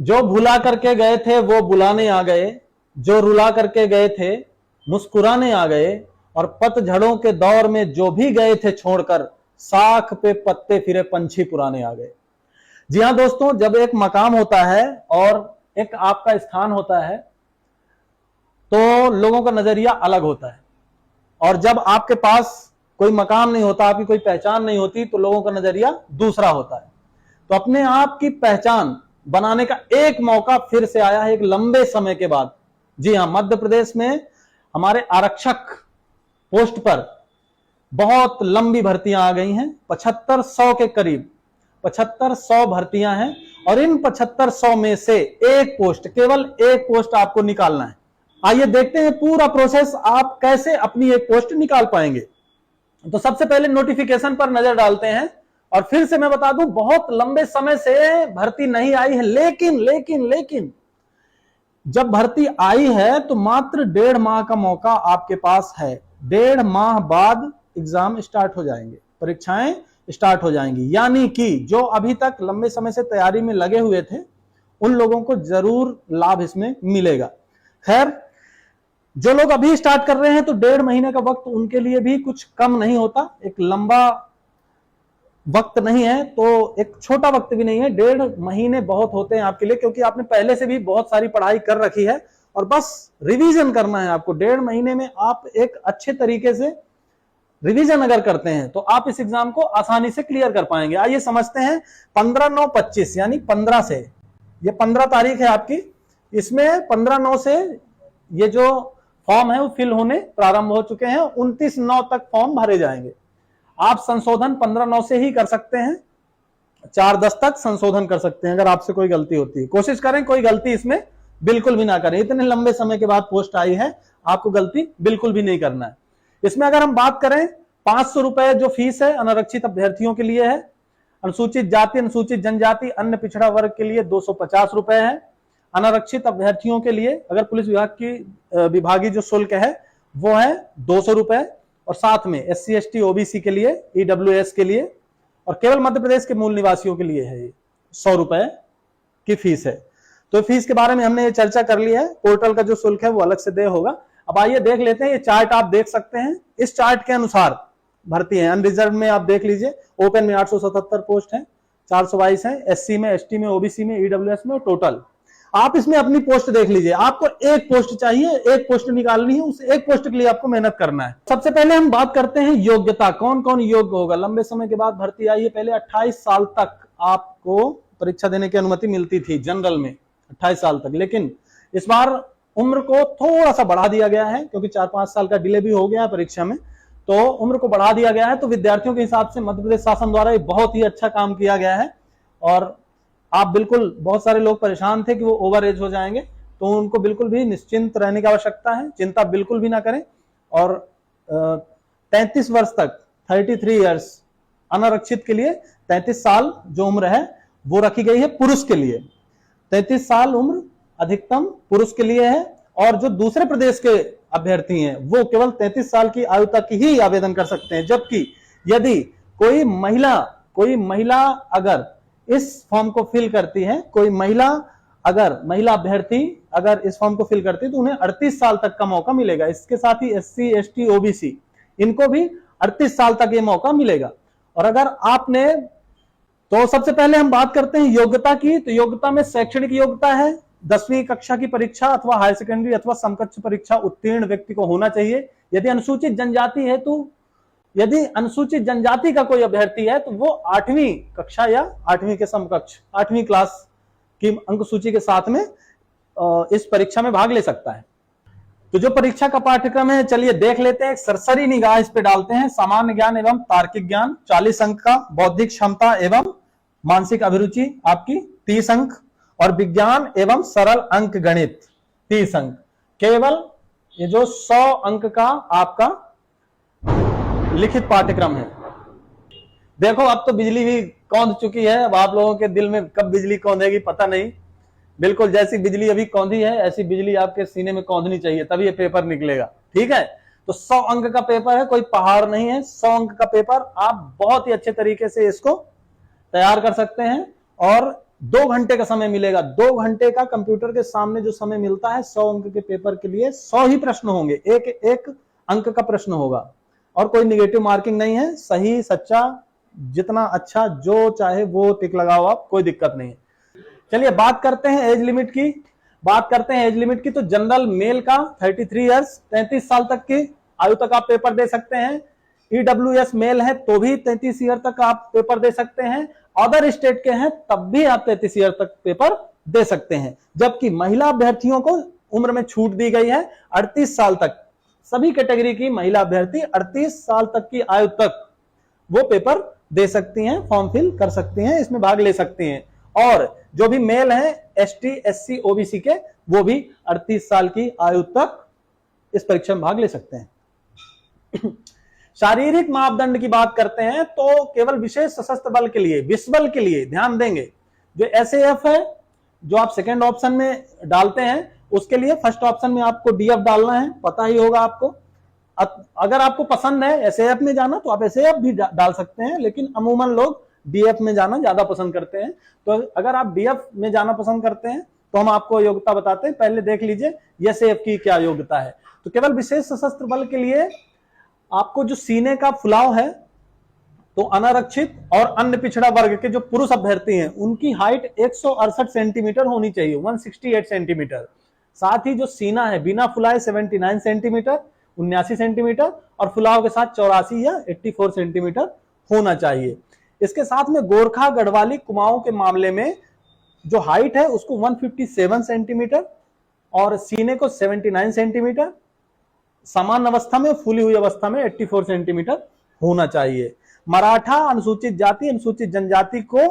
जो भुला करके गए थे वो बुलाने आ गए, जो रुला करके गए थे मुस्कुराने आ गए, और पतझड़ों के दौर में जो भी गए थे छोड़कर, साख पे पत्ते फिरे पंछी पुराने आ गए। जी हां दोस्तों, जब एक मकाम होता है और एक आपका स्थान होता है तो लोगों का नजरिया अलग होता है, और जब आपके पास कोई मकाम नहीं होता, आपकी कोई पहचान नहीं होती, तो लोगों का नजरिया दूसरा होता है। तो अपने आप की पहचान बनाने का एक मौका फिर से आया है एक लंबे समय के बाद। जी हां, मध्य प्रदेश में हमारे आरक्षक पोस्ट पर बहुत लंबी भर्तियां आ गई हैं, 7500 के करीब 7500 भर्तियां हैं, और इन 7500 में से एक पोस्ट, केवल एक पोस्ट आपको निकालना है। आइए देखते हैं पूरा प्रोसेस, आप कैसे अपनी एक पोस्ट निकाल पाएंगे। तो सबसे पहले नोटिफिकेशन पर नजर डालते हैं, और फिर से मैं बता दूं, बहुत लंबे समय से भर्ती नहीं आई है, लेकिन जब भर्ती आई है तो मात्र 1.5 माह का मौका आपके पास है। 1.5 माह बाद एग्जाम स्टार्ट हो जाएंगे, परीक्षाएं स्टार्ट हो जाएंगी, यानी कि जो अभी तक लंबे समय से तैयारी में लगे हुए थे उन लोगों को जरूर लाभ इसमें मिलेगा। खैर, जो लोग अभी स्टार्ट कर रहे हैं तो 1.5 महीने का वक्त उनके लिए भी कुछ कम नहीं होता, एक लंबा वक्त नहीं है तो एक छोटा वक्त भी नहीं है। 1.5 महीने बहुत होते हैं आपके लिए, क्योंकि आपने पहले से भी बहुत सारी पढ़ाई कर रखी है और बस रिवीजन करना है आपको। 1.5 महीने में आप एक अच्छे तरीके से रिवीजन अगर करते हैं तो आप इस एग्जाम को आसानी से क्लियर कर पाएंगे। आइए समझते हैं। 15/9/25 यानी 15 से, ये 15 तारीख है आपकी, इसमें 15/9 से ये जो फॉर्म है वो फिल होने प्रारंभ हो चुके हैं। 29/9 तक फॉर्म भरे जाएंगे। आप संशोधन 15/9 से ही कर सकते हैं, 4/10 तक संशोधन कर सकते हैं अगर आपसे कोई गलती होती है। कोशिश करें कोई गलती इसमें बिल्कुल भी ना करें, इतने लंबे समय के बाद पोस्ट आई है, आपको गलती बिल्कुल भी नहीं करना है। इसमें अगर हम बात करें, 500 रुपए जो फीस है अनारक्षित अभ्यर्थियों के लिए है। अनुसूचित जाति, अनुसूचित जनजाति, अन्य पिछड़ा वर्ग के लिए 250 रुपए है। अनारक्षित अभ्यर्थियों के लिए अगर पुलिस विभाग की विभागीय जो शुल्क है वो है 200 रुपए, और साथ में SC ST OBC के लिए, EWS के लिए, और केवल मध्य प्रदेश के मूल निवासियों के लिए है ये 100 रुपए की फीस है। तो फीस के बारे में हमने ये चर्चा कर ली है, पोर्टल का जो शुल्क है वो अलग से देय होगा। अब आइए देख लेते हैं, ये चार्ट आप देख सकते हैं, इस चार्ट के अनुसार भर्ती है। अनरिजर्व में आप देख लीजिए, ओपन में 877 पोस्ट है, 422 है, SC में, ST में, OBC में, EWS में, टोटल आप इसमें अपनी पोस्ट देख लीजिए। आपको एक पोस्ट चाहिए, एक पोस्ट निकालनी है, उस एक पोस्ट के लिए आपको मेहनत करना है। सबसे पहले हम बात करते हैं योग्यता, कौन कौन योग्य होगा। लंबे समय के बाद भर्ती आई है, पहले 28 साल तक आपको परीक्षा देने की अनुमति मिलती थी जनरल में, 28 साल तक, लेकिन इस बार उम्र को थोड़ा सा बढ़ा दिया गया है, क्योंकि 4-5 साल का डिले भी हो गया है परीक्षा में, तो उम्र को बढ़ा दिया गया है। तो विद्यार्थियों के हिसाब से मध्य प्रदेश शासन द्वारा ये बहुत ही अच्छा काम किया गया है, और आप बिल्कुल, बहुत सारे लोग परेशान थे कि वो ओवर एज हो जाएंगे, तो उनको बिल्कुल भी निश्चिंत रहने की आवश्यकता है, चिंता बिल्कुल भी ना करें। और 33 वर्ष तक, 33 ईयर्स अनारक्षित के लिए 33 साल जो उम्र है वो रखी गई है पुरुष के लिए। 33 साल उम्र अधिकतम पुरुष के लिए है, और जो दूसरे प्रदेश के अभ्यर्थी हैं वो केवल 33 साल की आयु तक ही आवेदन कर सकते हैं। जबकि यदि कोई महिला अगर इस फॉर्म को फिल करती है, कोई महिला अभ्यर्थी अगर इस फॉर्म को फिल करती है तो उन्हें 38 साल तक का मौका मिलेगा। इसके साथ ही SC ST OBC इनको भी 38 साल तक ये मौका मिलेगा। और अगर आपने, तो सबसे पहले हम बात करते हैं योग्यता की। तो योग्यता में शैक्षणिक योग्यता है, 10वीं कक्षा की परीक्षा अथवा हायर सेकेंडरी अथवा समकक्ष परीक्षा उत्तीर्ण व्यक्ति को होना चाहिए। यदि अनुसूचित जनजाति है तो, यदि अनुसूचित जनजाति का कोई अभ्यर्थी है तो वो 8वीं कक्षा या 8वीं के समकक्ष, 8वीं क्लास की अंक सूची के साथ में इस परीक्षा में भाग ले सकता है। तो जो परीक्षा का पाठ्यक्रम है, चलिए देख लेते हैं, एक सरसरी निगाह इस पे डालते हैं। सामान्य ज्ञान एवं तार्किक ज्ञान 40 अंक का, बौद्धिक क्षमता एवं मानसिक अभिरुचि आपकी 30 अंक, और विज्ञान एवं सरल अंक गणित 30 अंक। केवल ये जो 100 अंक का आपका लिखित पाठ्यक्रम है। देखो अब तो बिजली भी कौंध चुकी है, अब आप लोगों के दिल में कब बिजली कौंधेगी पता नहीं। बिल्कुल जैसी बिजली अभी कौंधी है ऐसी बिजली आपके सीने में कौंधनी चाहिए, तभी ये पेपर निकलेगा। ठीक है, तो 100 अंक का पेपर है, कोई पहाड़ नहीं है। 100 अंक का पेपर, आप बहुत ही अच्छे तरीके से इसको तैयार कर सकते हैं। और 2 घंटे का समय मिलेगा। 2 घंटे का कंप्यूटर के सामने जो समय मिलता है 100 अंक के पेपर के लिए 100 ही प्रश्न होंगे, एक अंक का प्रश्न होगा और कोई निगेटिव मार्किंग नहीं है। सही सच्चा जितना अच्छा जो चाहे वो टिक लगाओ आप, कोई दिक्कत नहीं है। चलिए बात करते हैं एज लिमिट की। तो जनरल मेल का 33 ईयर्स 33 साल तक की आयु तक आप पेपर दे सकते हैं। ईडब्ल्यूएस मेल है तो भी 33 ईयर तक आप पेपर दे सकते हैं। अदर स्टेट के हैं तब भी आप 33 ईयर तक पेपर दे सकते हैं। जबकि महिला अभ्यर्थियों को उम्र में छूट दी गई है 38 साल तक। सभी कैटेगरी की महिला अभ्यर्थी 38 साल तक की आयु तक वो पेपर दे सकती हैं, फॉर्म फिल कर सकती हैं, इसमें भाग ले सकती हैं। और जो भी मेल हैं एसटी एससी ओबीसी के, वो भी 38 साल की आयु तक इस परीक्षा में भाग ले सकते हैं। शारीरिक मापदंड की बात करते हैं तो केवल विशेष सशस्त्र बल के लिए, विश्वबल के लिए ध्यान देंगे। जो एसएएफ है जो आप सेकंड ऑप्शन में डालते हैं, उसके लिए फर्स्ट ऑप्शन में आपको डीएफ डालना है, पता ही होगा आपको। अगर आपको पसंद है एसएएफ में जाना तो आप एसएएफ भी डाल सकते हैं, लेकिन अमूमन लोग डीएफ में जाना ज्यादा पसंद करते हैं। तो अगर आप डीएफ में जाना पसंद करते हैं तो हम आपको योग्यता बताते हैं, पहले देख लीजिए एसएएफ की क्या योग्यता है। तो केवल विशेष सशस्त्र बल के लिए आपको जो सीने का फुलाव है, तो अनारक्षित और अन्य पिछड़ा वर्ग के जो पुरुष अभ्यर्थी हैं उनकी हाइट 168 सेंटीमीटर होनी चाहिए, 168 सेंटीमीटर। साथ ही जो सीना है बिना फुलाए 79 सेंटीमीटर, 79 सेंटीमीटर, और फुलाव के साथ 84 या 84 सेंटीमीटर होना चाहिए। इसके साथ में गोरखा गढ़वाली कुमाऊं के मामले में जो हाइट है उसको 157 सेंटीमीटर और सीने को 79 सेंटीमीटर, समान अवस्था में फूली हुई अवस्था में 84 सेंटीमीटर होना चाहिए। मराठा अनुसूचित जाति अनुसूचित जनजाति को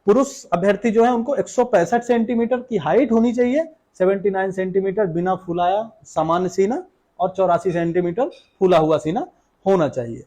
पुरुष अभ्यर्थी जो है उनको 165 सेंटीमीटर की हाइट होनी चाहिए, 79 सेंटीमीटर बिना फुलाया सामान्य सीना और 84 सेंटीमीटर फूला हुआ सीना होना चाहिए।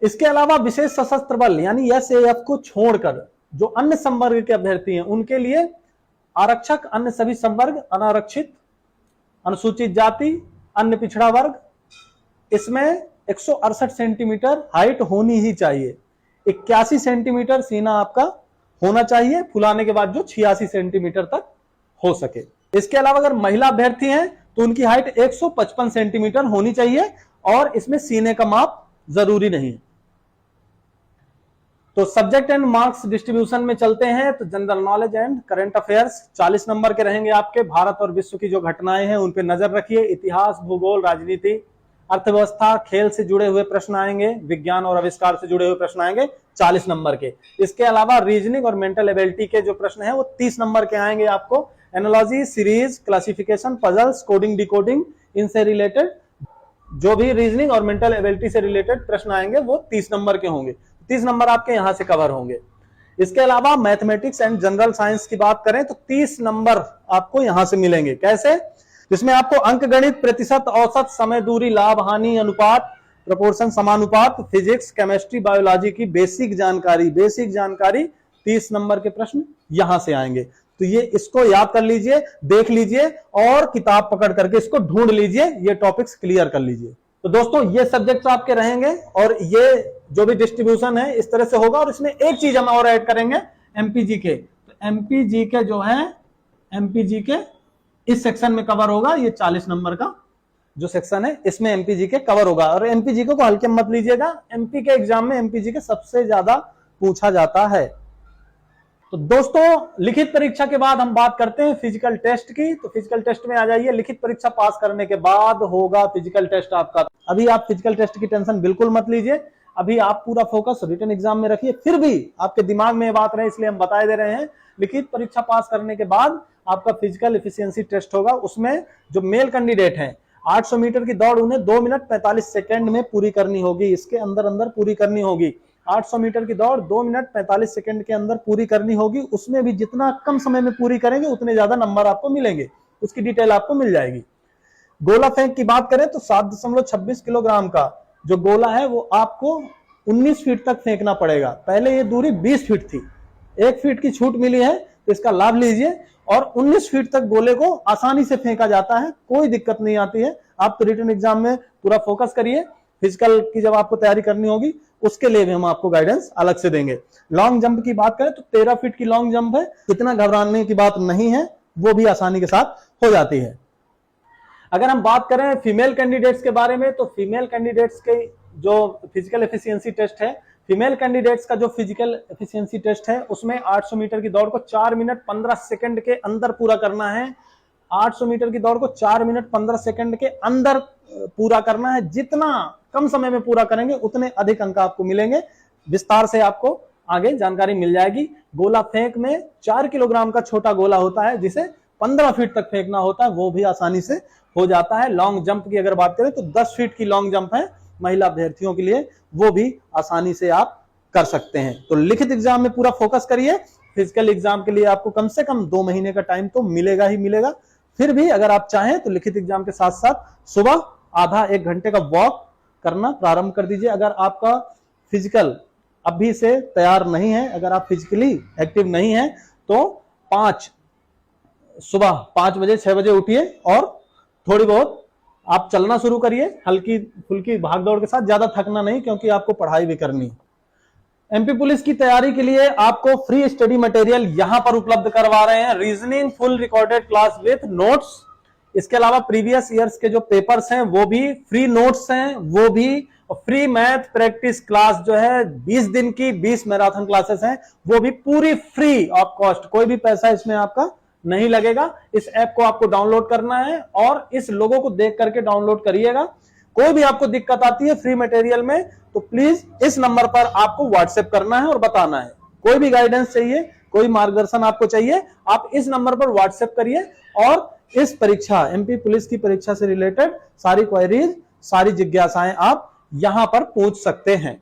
इसके अलावा विशेष सशस्त्र बल यानी एसएएफ को छोड़कर जो अन्य संवर्ग के अभ्यर्थी हैं उनके लिए आरक्षक, अन्य सभी संवर्ग, अनारक्षित, अनुसूचित जाति, अन्य पिछड़ा वर्ग, इसमें 168 सेंटीमीटर हाइट होनी ही चाहिए। 81 सेंटीमीटर सीना आपका होना चाहिए, फुलाने के बाद जो 86 सेंटीमीटर तक हो सके। इसके अलावा अगर महिला अभ्यर्थी हैं तो उनकी हाइट 155 सेंटीमीटर होनी चाहिए और इसमें सीने का माप जरूरी नहीं। तो सब्जेक्ट एंड मार्क्स डिस्ट्रीब्यूशन में चलते हैं तो general knowledge and current affairs 40 number के रहेंगे आपके। भारत और विश्व की जो घटनाएं हैं उन पे नजर रखिए। इतिहास, भूगोल, राजनीति, अर्थव्यवस्था, खेल से जुड़े हुए प्रश्न आएंगे, विज्ञान और आविष्कार से जुड़े हुए प्रश्न आएंगे 40 नंबर के। इसके अलावा रीजनिंग और मेंटल एबिलिटी के जो प्रश्न हैं वो 30 नंबर के आएंगे आपको। Analogy, series, classification, puzzles, coding, decoding, इनसे रिलेटेड जो भी रीजनिंग और मेंटल एबिलिटी से रिलेटेड प्रश्न आएंगे वो 30 नंबर के होंगे। 30 नंबर आपके यहां से कवर होंगे। इसके अलावा मैथमेटिक्स एंड जनरल साइंस की बात करें तो 30 नंबर आपको यहां से मिलेंगे। कैसे? जिसमें आपको अंक गणित, प्रतिशत, औसत, समय, दूरी, लाभ, हानि, अनुपात, प्रोपोर्शन, समानुपात, फिजिक्स, केमिस्ट्री, बायोलॉजी की बेसिक जानकारी 30 नंबर के प्रश्न यहां से आएंगे। तो ये इसको याद कर लीजिए, देख लीजिए और किताब पकड़ करके इसको ढूंढ लीजिए, ये टॉपिक्स क्लियर कर लीजिए। तो दोस्तों ये सब्जेक्ट्स आपके रहेंगे और ये जो भी डिस्ट्रीब्यूशन है इस तरह से होगा। और इसमें एक चीज हम और ऐड करेंगे, एमपीजी के। तो एमपीजी के जो है, एमपीजी के इस सेक्शन में कवर होगा। ये 40 नंबर का जो सेक्शन है इसमें एमपीजी के कवर होगा। और एमपीजी को हल्के मत लीजिएगा, एमपी के एग्जाम में एमपीजी के सबसे ज्यादा पूछा जाता है। तो दोस्तों लिखित परीक्षा के बाद हम बात करते हैं फिजिकल टेस्ट की। तो फिजिकल टेस्ट में आ जाइए। लिखित परीक्षा पास करने के बाद होगा फिजिकल टेस्ट आपका। अभी आप फिजिकल टेस्ट की टेंशन बिल्कुल मत लीजिए, अभी आप पूरा फोकस रिटन एग्जाम में रखिए। फिर भी आपके दिमाग में ये बात रहे इसलिए हम बताए दे रहे हैं। लिखित परीक्षा पास करने के बाद आपका फिजिकल एफिशिएंसी टेस्ट होगा। उसमें जो मेल कैंडिडेट हैं 800 मीटर की दौड़ उन्हें 2 मिनट 45 सेकंड में पूरी करनी होगी, इसके अंदर पूरी करनी होगी। 800 मीटर की दौड़ 2 मिनट 45 सेकंड के अंदर पूरी करनी होगी। उसमें भी जितना कम समय में पूरी करेंगे उतने ज्यादा नंबर आपको मिलेंगे, उसकी डिटेल आपको मिल जाएगी। गोला फेंक की बात करें तो 7.26 किलोग्राम का जो गोला है वो आपको 19 फीट तक फेंकना पड़ेगा। पहले ये दूरी 20 फीट थी, 1 फीट की छूट मिली है तो इसका लाभ लीजिए। और 19 फीट तक गोले को आसानी से फेंका जाता है, कोई दिक्कत नहीं आती है। आप तो रिटन एग्जाम में पूरा फोकस करिए। फिजिकल की जब आपको तैयारी करनी होगी उसके लिए भी हम आपको गाइडेंस अलग से देंगे। लॉन्ग जंप की बात करें तो 13 फीट की लॉन्ग जंप है, इतना घबराने की बात नहीं है, वो भी आसानी के साथ हो जाती है। अगर हम बात करें फीमेल कैंडिडेट्स के बारे में, तो फीमेल कैंडिडेट्स के जो फिजिकल एफिशिएंसी टेस्ट है, फीमेल कैंडिडेट्स का जो फिजिकल एफिशिएंसी टेस्ट है उसमें 800 मीटर की दौड़ को 4 मिनट 15 सेकंड के अंदर पूरा करना है। 800 मीटर की दौड़ को 4 मिनट 15 सेकंड के अंदर पूरा करना है। जितना कम समय में पूरा करेंगे उतने अधिक अंक आपको मिलेंगे। विस्तार से आपको आगे जानकारी मिल जाएगी। गोला फेंक में 4 किलोग्राम का छोटा गोला होता है जिसे 15 फीट तक फेंकना होता है, वो भी आसानी से हो जाता है। लॉन्ग जंप की अगर बात करें तो 10 फीट की लॉन्ग जंप है महिला अभ्यर्थियों के लिए, वो भी आसानी से आप कर सकते हैं। तो लिखित एग्जाम में पूरा फोकस करिए। फिजिकल एग्जाम के लिए आपको कम से कम 2 महीने का टाइम तो मिलेगा ही मिलेगा। फिर भी अगर आप चाहें तो लिखित एग्जाम के साथ साथ सुबह आधा 1 घंटे का वॉक करना प्रारंभ कर दीजिए। अगर आपका फिजिकल अभी से तैयार नहीं है, अगर आप फिजिकली एक्टिव नहीं है, तो सुबह 5 बजे 6 बजे उठिए और थोड़ी बहुत आप चलना शुरू करिए, हल्की फुल्की भागदौड़ के साथ, ज्यादा थकना नहीं क्योंकि आपको पढ़ाई भी करनी है। एमपी पुलिस की तैयारी के लिए आपको फ्री स्टडी मटेरियल यहां पर उपलब्ध करवा रहे हैं। Reasoning full recorded class with notes, इसके अलावा प्रीवियस ईयर्स के जो पेपर्स हैं वो भी फ्री, नोट्स हैं वो भी, और फ्री मैथ प्रैक्टिस क्लास जो है 20 दिन की 20 मैराथन क्लासेस हैं वो भी पूरी फ्री ऑफ कॉस्ट, कोई भी पैसा इसमें आपका नहीं लगेगा। इस ऐप को आपको डाउनलोड करना है और इस लोगो को देख करके डाउनलोड करिएगा। कोई भी आपको दिक्कत आती है फ्री मटेरियल में तो प्लीज इस नंबर पर आपको व्हाट्सएप करना है और बताना है। कोई भी गाइडेंस चाहिए, कोई मार्गदर्शन आपको चाहिए, आप इस नंबर पर व्हाट्सएप करिए और इस परीक्षा एमपी पुलिस की परीक्षा से रिलेटेड सारी क्वेरीज, सारी जिज्ञासाएं आप यहां पर पूछ सकते हैं।